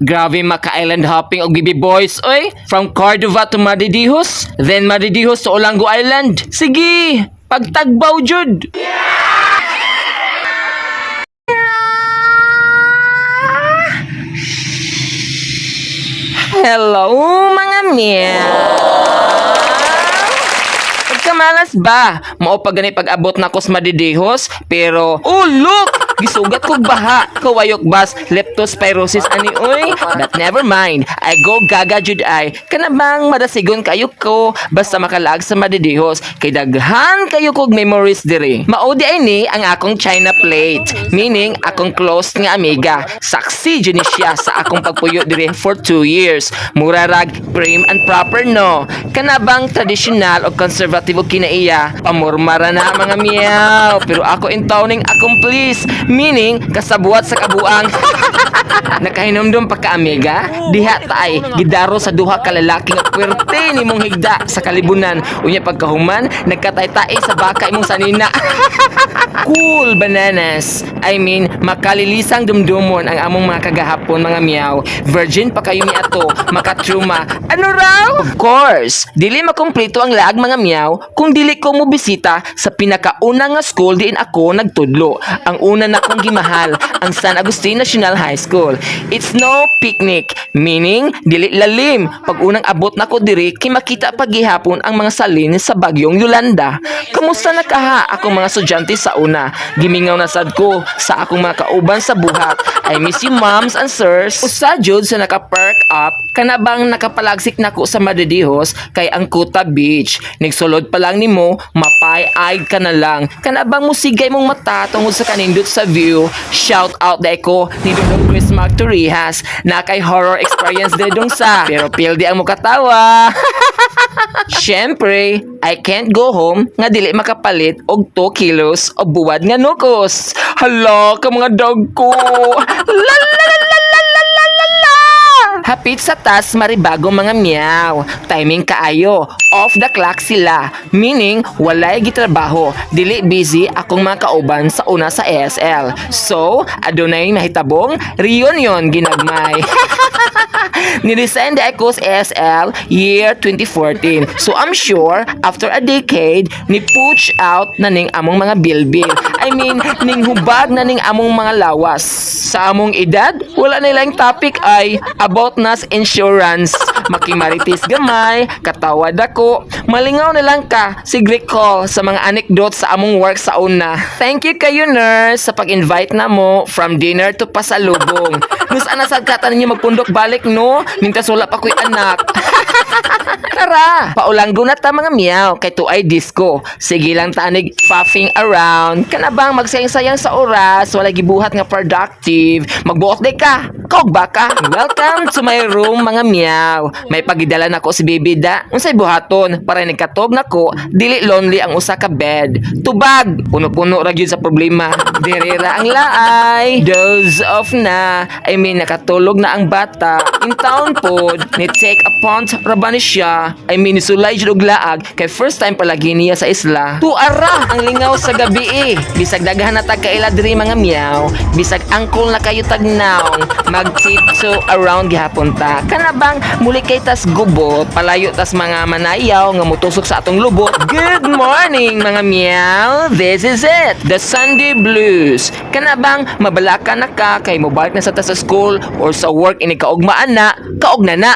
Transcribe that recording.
Grabe maka-island hopping og bibi boys, oy. From Cordova to Madidihos, then Madidihos to Olango Island. Sige, pagtagbaw jud. Hello, mga meow. Pagkamalas ba? Mao pa gani pag-abot na ko sa Madidihos, pero look! Gisugat kog baha, kawayok bas, leptospirosis ani oy. But never mind, I go gaga jud ay. Kanabang madasigon kayo ko basta makalag sa Madidihos. Kay daghan kayo kog memories diri. Mao di ay ni ang akong China plate, meaning akong close nga amiga. Saksi jud ni siya sa akong pagpuyo diri for 2 years. Murarag prim and proper no. Kanabang traditional o conservative o kinaiya, pamurmara na mga meow. Pero ako intawning accomplice, meaning kasabuat sa kabuang. Nakahinomdom pa ka amiga, diha taay gidaro sa duha ka lalaki nga puwerte nimong higda sa kalibunan. Unya pagkahuman nagkatay-tay sa baka imong sanina. Cool bananas. I mean, makalilisang dumdumon ang among mga kagahapon mga meow. Virgin pa kayo mi ato, makatruma. Ano raw? Of course, dili makumpleto ang laag mga meow kung dili ko mo bisita sa pinakauna nga school diin ako nagtudlo. Ang una na kong gimahal, ang San Agustin National High School. It's no picnic, meaning dili lalim. Pag unang abot na ko diri, kay makita paghihapon ang mga salin sa bagyong Yolanda. Kamusta na kaha akong mga estudyante sa una? Gimingaw na sad ko sa akong mga kauban sa buhat. I miss you moms and sirs. Usa jud sa naka-perk up, kanabang nakapalagsik nako sa Madidihos kay ang Kuta Beach. Nigsulod pa lang nimo, mapay-eyed ka na lang. Kanabang musigay mong mata tungod sa kanindot sa view. Shout out dai ko ni Dudong Chris Mark Torrijas na kay horror experience dedong sa. Pero pildi ang mukatawa. Syempre, I can't go home nga dili makapalit og 2 kilos o buwad nga nukos. Hala ka mga dog ko. La la la la la la la la la. Hapit sa tas maribago mga meow. Timing kaayo. Off the clock sila. Meaning, walay gitrabaho. Dili busy akong mga kauban sa una sa ASL. So, adunay nahitabong reunion ginagmay. Niresign di ako sa ASL year 2014. So I'm sure after a decade ni pooch out na ning among mga bilbil. I mean, ning hubag na ning among mga lawas. Sa among edad, wala nilang topic ay about nas insurance. Makimaritis gamay, katawad ako. Malingaw na lang ka, sigre call sa mga anecdote sa among work sa una. Thank you kayo nurse sa pag-invite na mo from dinner to pasalubong. Nus anasad kata ninyo magpundok balik no? Mintas wala pa ko'y anak. Tara, paulanggo na ta mga meow kay tuay disco. Sige lang tanig puffing around. Kanabang magsayang-sayang sa oras, wala gibuhat nga productive. Magbuot day ka. Kog baka. Welcome to my room mga meow. May pagidala nako si baby da. Unsay buhaton para nagkatog nako, dili lonely ang usa ka bed. Tubag, puno-puno ra gyud sa problema. Dirira ang laay. Doze off na. I mean nakatulog na ang bata. In town pod, ni take a punt rabani siya. I mean sulay jud og laag kay first time palagi niya sa isla. Tuara ang lingaw sa gabi eh. Bisag daghan na tag kaila diri mga meow. Bisag angkol na kayo tagnaw. Magtito around gihapon ta. Kanabang muli kay tas gubot, palayo tas mga manayaw nga mutusok sa atong lubot. Good morning mga meow. This is it. The Sunday Blues. Kanabang mabalaka na ka kay mobalik na sa ta sa school or sa work ini kaugmaan na, kaog na na.